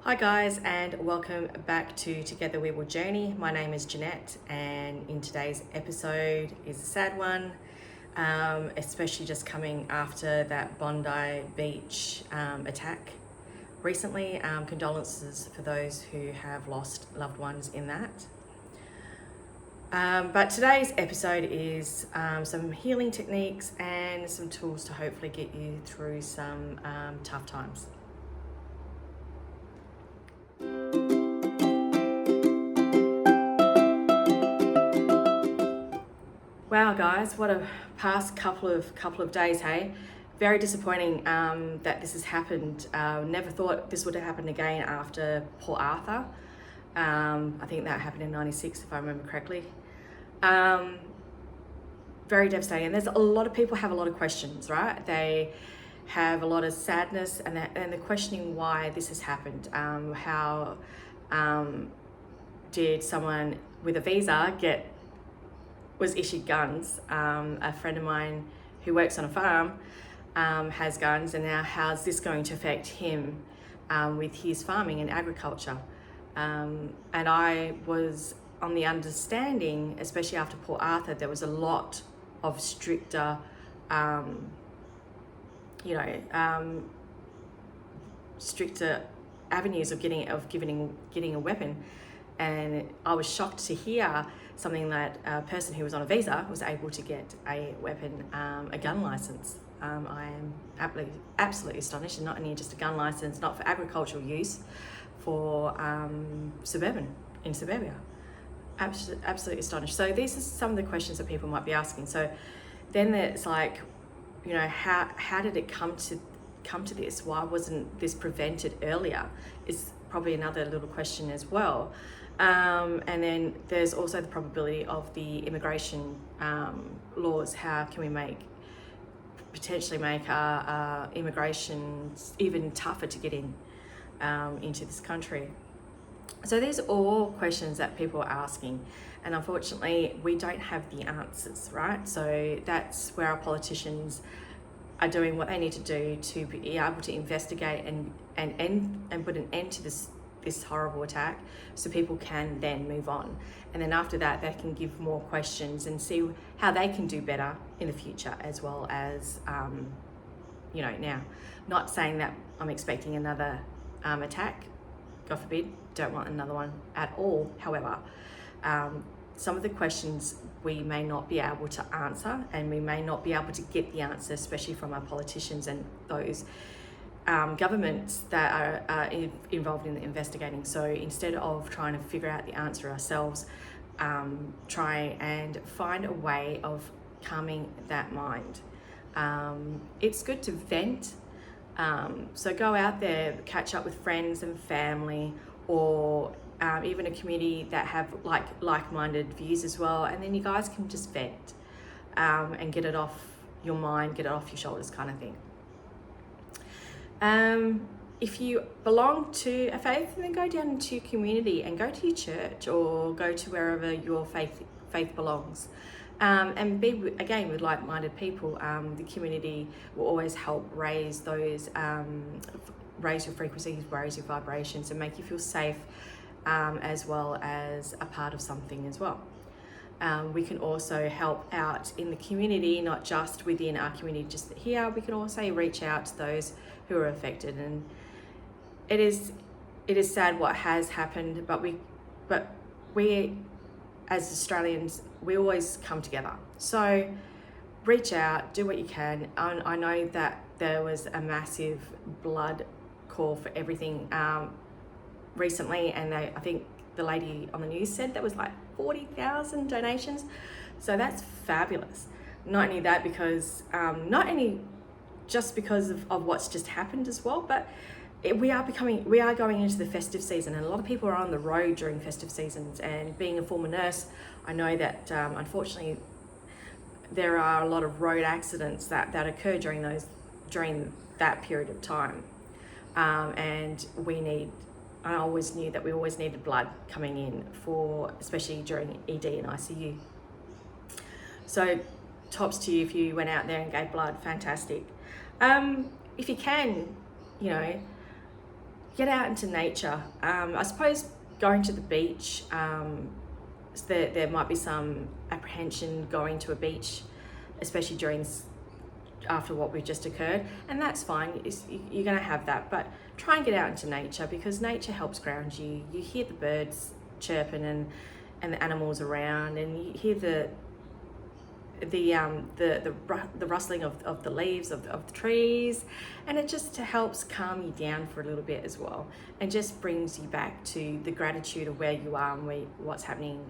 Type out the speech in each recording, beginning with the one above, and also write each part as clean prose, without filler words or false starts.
Hi guys, and welcome back to Together We Will Journey. My name is Jeanette, and in today's episode is a sad one, especially just coming after that Bondi Beach attack recently. Condolences for those who have lost loved ones in that. But today's episode is some healing techniques and some tools to hopefully get you through some tough times. Wow, guys, what a past couple of days, hey? Very disappointing that this has happened. Never thought this would have happened again after Port Arthur. I think that happened in '96, if I remember correctly. Very devastating. And there's a lot of people have a lot of questions, right? They have a lot of sadness, and they're questioning why this has happened. How did someone with a visa was issued guns? A friend of mine who works on a farm has guns, and now how's this going to affect him with his farming and agriculture? And I was on the understanding, especially after Port Arthur, there was a lot of stricter, stricter avenues of getting a weapon. And I was shocked to hear something that a person who was on a visa was able to get a weapon, a gun license. I am absolutely astonished, and not only just a gun license, not for agricultural use, for suburbia. Absolutely astonished. So these are some of the questions that people might be asking. So then it's like, how did it come to this? Why wasn't this prevented earlier? Is probably another little question as well. And then there's also the probability of the immigration laws. How can we potentially make our immigration even tougher to get into this country? So these are all questions that people are asking, and unfortunately we don't have the answers, right? So that's where our politicians are doing what they need to do to be able to investigate and put an end to this horrible attack, so people can then move on. And then after that, they can give more questions and see how they can do better in the future, as well as now. Not saying that I'm expecting another attack, God forbid, don't want another one at all. However, some of the questions we may not be able to answer, and we may not be able to get the answer, especially from our politicians and those governments that are involved in the investigating. So instead of trying to figure out the answer ourselves, try and find a way of calming that mind. It's good to vent. So go out there, catch up with friends and family, or even a community that have like-minded views as well, and then you guys can just vent and get it off your mind, get it off your shoulders, kind of thing. If you belong to a faith, then go down into your community and go to your church, or go to wherever your faith belongs, and be again with like-minded people. The community will always help raise those, raise your frequencies, raise your vibrations, and make you feel safe, as well as a part of something as well. We can also help out in the community, not just within our community, just here. We can also reach out to those who are affected. And it is sad what has happened, but we as Australians, we always come together. So reach out, do what you can. I know that there was a massive blood call for everything recently, and I think the lady on the news said there was like 40,000 donations. So that's fabulous. Not only that, because not only just because of what's just happened as well, but we are going into the festive season, and a lot of people are on the road during festive seasons. And being a former nurse, I know that unfortunately there are a lot of road accidents that occur during that period of time, and I always knew that we always needed blood coming in, especially during ED and ICU. So tops to you if you went out there and gave blood. Fantastic. If you can, get out into nature. I suppose going to the beach, so there might be some apprehension going to a beach, especially after what we've just occurred, and that's fine. You're going to have that, but try and get out into nature, because nature helps ground you. You hear the birds chirping and the animals around, and you hear the rustling of the leaves of the trees, and it just helps calm you down for a little bit as well, and just brings you back to the gratitude of where you are and what's happening,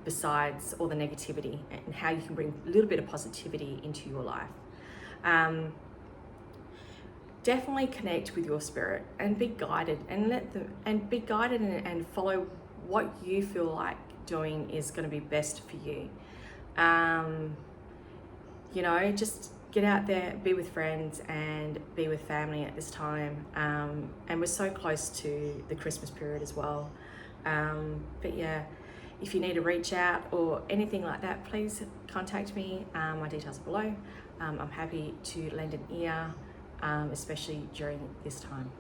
besides all the negativity, and how you can bring a little bit of positivity into your life. Definitely connect with your spirit and be guided, and follow what you feel like doing is going to be best for you. Just get out there, be with friends and be with family at this time. And we're so close to the Christmas period as well. But yeah, if you need to reach out or anything like that, please contact me. My details are below. I'm happy to lend an ear, especially during this time.